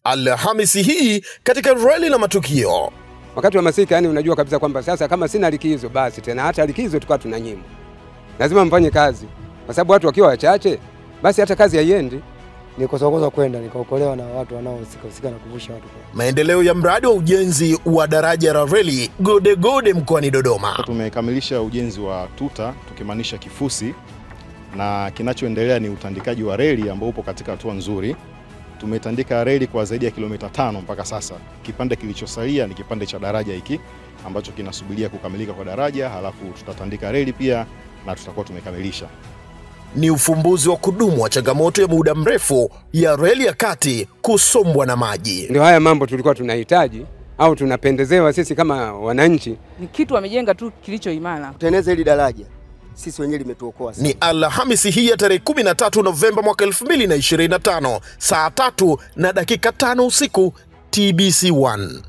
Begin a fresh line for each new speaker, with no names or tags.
Alhamisi hii katika reli la matukio.
Wakati wa masika, yani unajua kabisa kwamba sasa kama sina likizo basi tena hata likizo tukao tunanyimwa. Lazima mfanye kazi. Kwa sababu watu wakiwa wachache basi hata kazi haiendi.
Nikosokoza kwenda nikaokolewa na watu wanaohusika na kuvusha watu.
Maendeleo ya mradi wa ujenzi wa daraja la reli Gode Gode mkoani Dodoma.
Tumekamilisha ujenzi wa tuta tukimaanisha kifusi, na kinachoendelea ni utandikaji wa reli ambao upo katika hatua nzuri. Tumetandika reli kwa zaidi ya kilomita 5 mpaka sasa. Kipande kilichosalia ni kipande cha daraja hiki ambacho kinasubiria kukamilika kwa daraja, halafu tutatandika reli pia na tutakuwa tumekamilisha.
Ni ufumbuzi wa kudumu wa changamoto ya muda mrefu ya reli ya kati kusombwa na maji.
Ndio haya mambo tulikuwa tunahitaji au tunapendezewa sisi kama wananchi.
Ni kitu wamejenga tu kilicho imara.
Kutengeneza hili daraja sisi wenyewe limetuokoa sana.
Ni Alhamisi hii ya tarehe 13 Novemba mwaka 2025 saa 3:05 usiku TBC1.